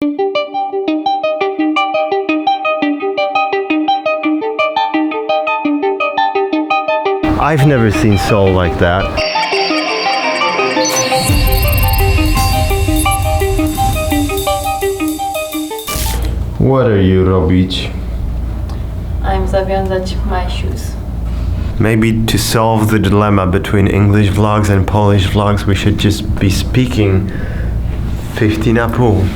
I've never seen Seoul like that. What are you robić? I'm zawiązać my shoes. Maybe to solve the dilemma between English vlogs and Polish vlogs, we should just be speaking 50×.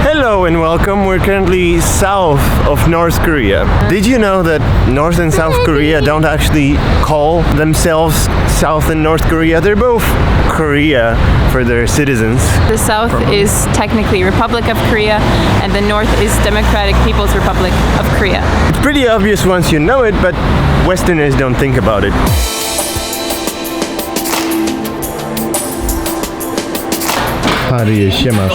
Hello and welcome. We're currently south of North Korea. Did you know that North and South Korea don't actually call themselves South and North Korea? They're both Korea for their citizens. The South is technically Republic of Korea and the North is Democratic People's Republic of Korea. It's pretty obvious once you know it, but Westerners don't think about it. Harry, siemasz.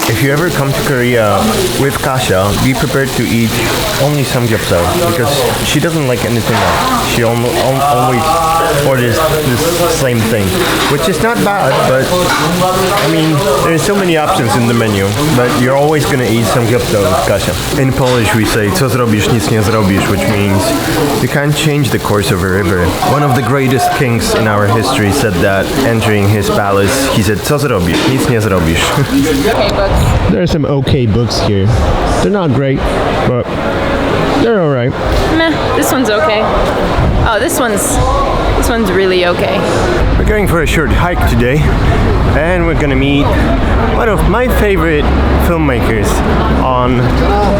If you ever come to Korea with Kasia, be prepared to eat only samgyeopsal because she doesn't like anything else. She always orders the same thing, which is not bad, but I mean, there's so many options in the menu, but you're always gonna eat samgyeopsal with Kasia. In Polish we say co zrobisz, nic nie zrobisz, which means you can't change the course of a river. One of the greatest kings in our history said that entering his palace. He said, co zrobisz, nic nie zrobisz. Okay, books. There are some okay books here. They're not great, but they're alright. Meh, this one's okay. Oh, this one's really okay. We're going for a short hike today, and we're gonna meet one of my favorite filmmakers on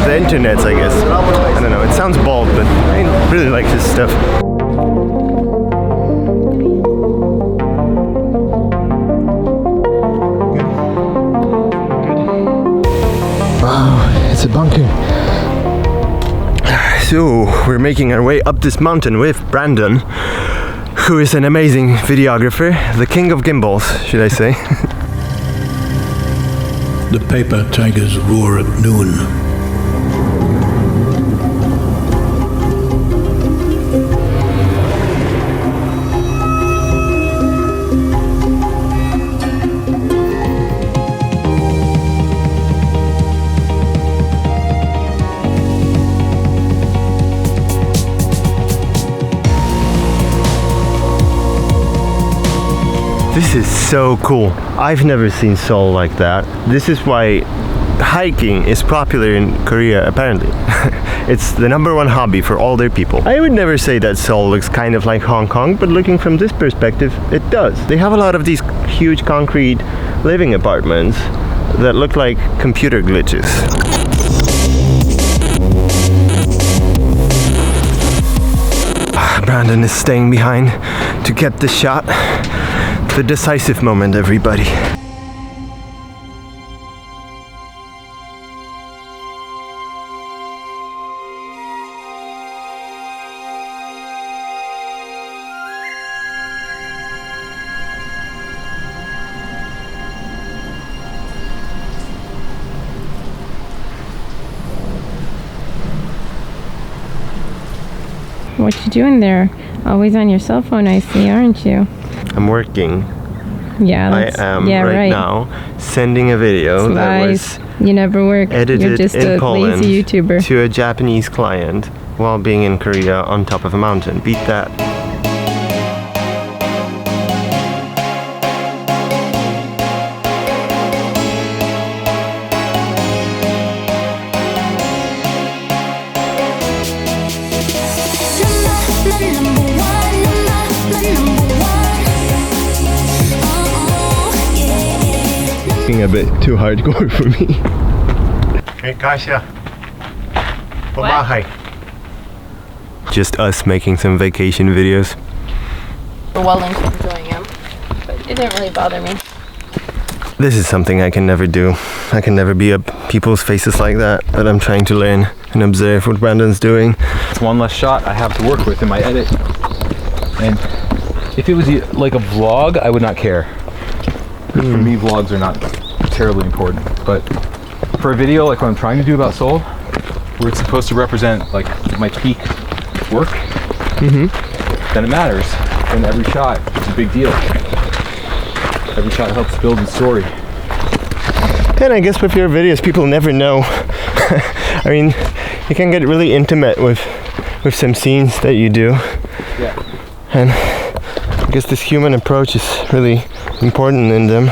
the internet, I guess. I don't know, it sounds bald, but I really like his stuff. It's a bunker. So we're making our way up this mountain with Brandon, who is an amazing videographer, the king of gimbals, should I say. The paper tigers roar at noon. This is so cool. I've never seen Seoul like that. This is why hiking is popular in Korea, apparently. It's the #1 hobby for all their people. I would never say that Seoul looks kind of like Hong Kong, but looking from this perspective, it does. They have a lot of these huge concrete living apartments that look like computer glitches. Brandon is staying behind to get the shot. The decisive moment, everybody. What you doing there? Always on your cell phone, I see, aren't you? I'm working. Yeah, I am right now sending a video that was you never work. edited You're just in a Poland lazy YouTuber. to a Japanese client while being in Korea on top of a mountain. Beat that. A bit too hardcore for me. Hey Kasia, pomachaj. Just us making some vacation videos. Well into enjoying them, but it didn't really bother me. This is something I can never do. I can never be up people's faces like that, but I'm trying to learn and observe what Brandon's doing. It's one less shot I have to work with in my edit. And if it was like a vlog, I would not care. For me, vlogs are not terribly important, but for a video like what I'm trying to do about Seoul, where it's supposed to represent like my peak work, then it matters. Then every shot is a big deal. Every shot helps build the story. And I guess with your videos, people never know. I mean, you can get really intimate with some scenes that you do. Yeah. And I guess this human approach is really important in them.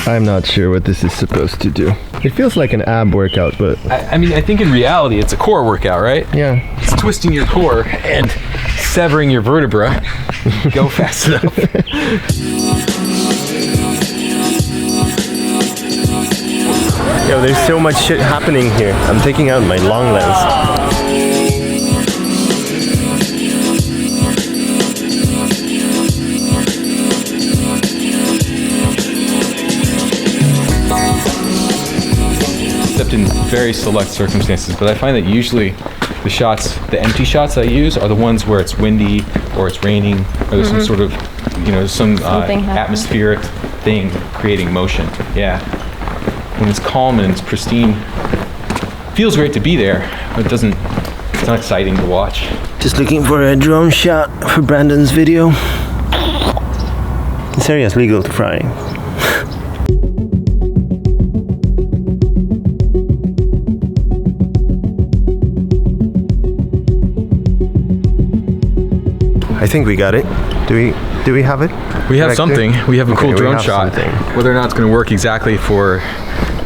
I'm not sure what this is supposed to do. It feels like an ab workout, but... I mean, I think in reality, it's a core workout, right? Yeah. It's twisting your core and severing your vertebra. Go fast enough. Yo, there's so much shit happening here. I'm taking out my long lens. Except in very select circumstances, but I find that usually the shots, the empty shots I use are the ones where it's windy or it's raining or there's some sort of, you know, some atmospheric thing creating motion. Yeah. When it's calm and it's pristine, feels great to be there, but it's not exciting to watch. Just looking for a drone shot for Brandon's video. This area is legal to fry. I think we got it. Do we have it? We have something. We have a cool drone shot. Something. Whether or not it's going to work exactly for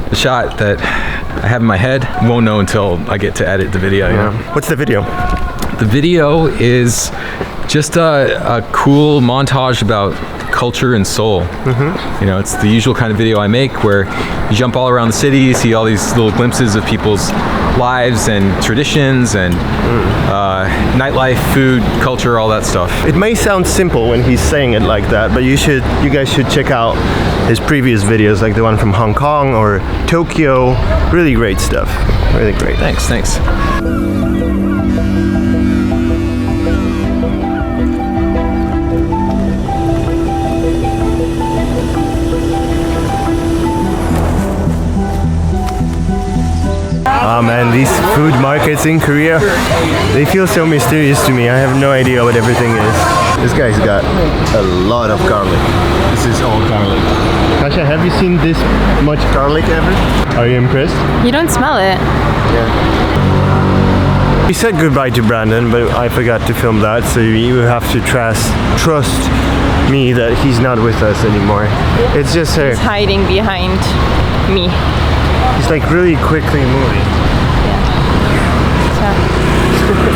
the shot that I have in my head, won't know until I get to edit the video. Yeah. You know? What's the video? The video is just a cool montage about culture and soul. You know, it's the usual kind of video I make where you jump all around the city, you see all these little glimpses of people's lives and traditions and nightlife, food, culture, all that stuff. It may sound simple when he's saying it like that, but you guys should check out his previous videos, like the one from Hong Kong or Tokyo. Really great stuff. Really great. Thanks. Oh man, these food markets in Korea, they feel so mysterious to me. I have no idea what everything is. This guy's got a lot of garlic. This is all garlic. Kasha, have you seen this much garlic ever? Are you impressed? You don't smell it. Yeah. We said goodbye to Brandon, but I forgot to film that, so you have to trust me that he's not with us anymore. It's just her. He's hiding behind me. He's like really quickly moving.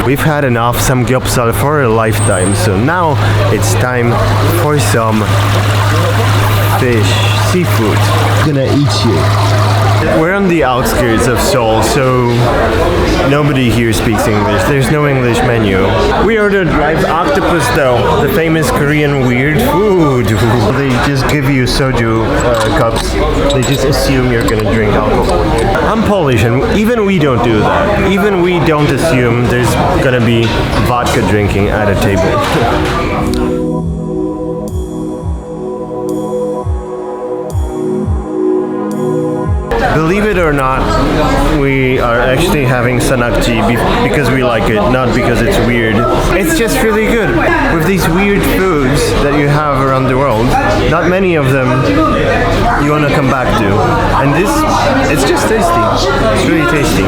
We've had enough samgyeopsal for a lifetime, so now it's time for some fish, seafood. Gonna eat you. We're on the outskirts of Seoul, so nobody here speaks English. There's no English menu. We ordered live octopus though, the famous Korean weird food. They just give you soju cups. They just assume you're gonna drink alcohol. I'm Polish and even we don't do that. Even we don't assume there's gonna be vodka drinking at a table. Believe it or not, we are actually having San-nakji because we like it, not because it's weird. It's just really good. With these weird foods that you have around the world, not many of them you want to come back to. And this, it's just tasty. It's really tasty.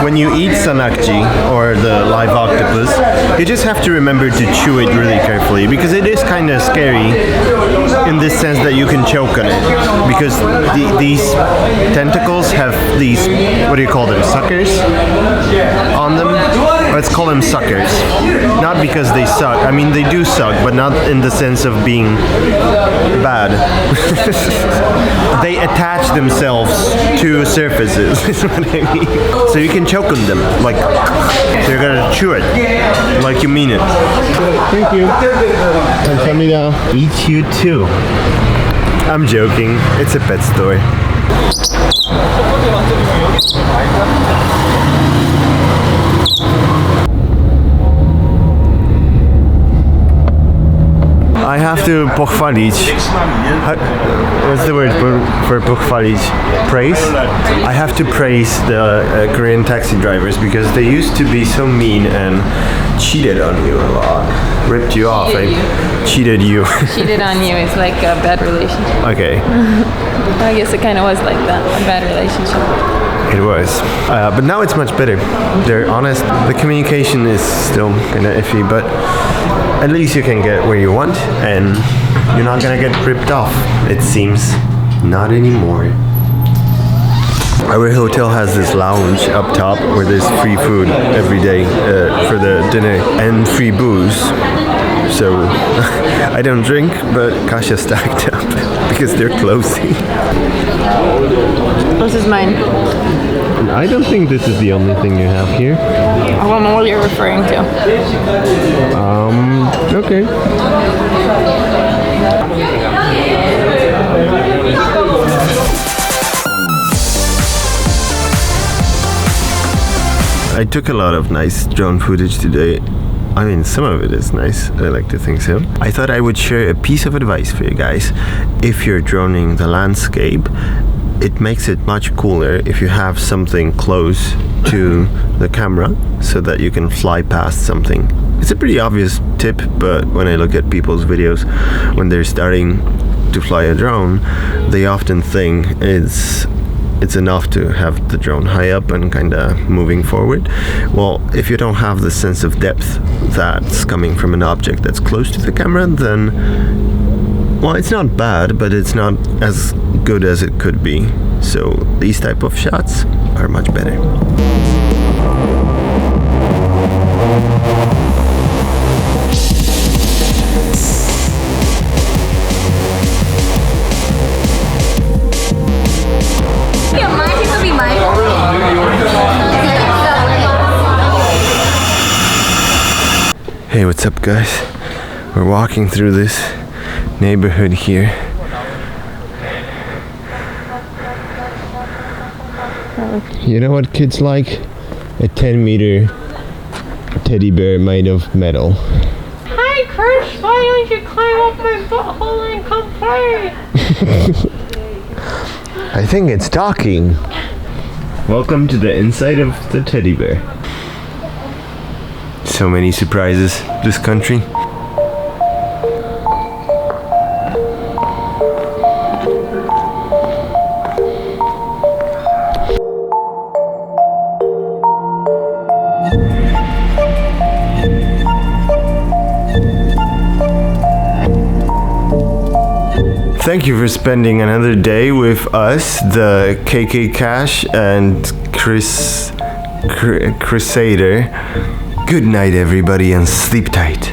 When you eat San-nakji or the live octopus, you just have to remember to chew it really carefully because it is kind of scary in this sense that you can choke on it because these tentacles have these, what do you call them, suckers on them? Let's call them suckers. Not because they suck. I mean, they do suck, but not in the sense of being bad. They attach themselves to surfaces, is what I mean. So you can choke on them, like, so you're gonna chew it, like you mean it. Thank you. 감사합니다. Eat you too. I'm joking. It's a pet store. I have to pochwalić. What's the word for pochwalić? Praise? I have to praise the Korean taxi drivers because they used to be so mean and cheated on you a lot. Ripped you off. Cheated you. Cheated on you is like a bad relationship. Okay. I guess it kind of was like that, a bad relationship. It was. But now it's much better. They're honest. The communication is still kind of iffy, but at least you can get where you want and you're not gonna get ripped off, it seems. Not anymore. Our hotel has this lounge up top where there's free food every day for the dinner and free booze. So I don't drink, but Kasia stacked up because they're closing. This is mine. I don't think this is the only thing you have here. I don't know what you're referring to. Okay. I took a lot of nice drone footage today. I mean, some of it is nice. I like to think so. I thought I would share a piece of advice for you guys. If you're droning the landscape, it makes it much cooler if you have something close to the camera so that you can fly past something. It's a pretty obvious tip, but when I look at people's videos when they're starting to fly a drone, they often think it's enough to have the drone high up and kind of moving forward. Well, if you don't have the sense of depth that's coming from an object that's close to the camera, then, well, it's not bad, but it's not as good as it could be. So these type of shots are much better. Hey, what's up, guys? We're walking through this neighborhood here. You know what kids like? A 10-meter teddy bear made of metal. Hey Chris, why don't you climb up my butthole and come play? I think it's talking. Welcome to the inside of the teddy bear. So many surprises, this country. Thank you for spending another day with us, the KK Cash and Crusader. Good night, everybody, and sleep tight.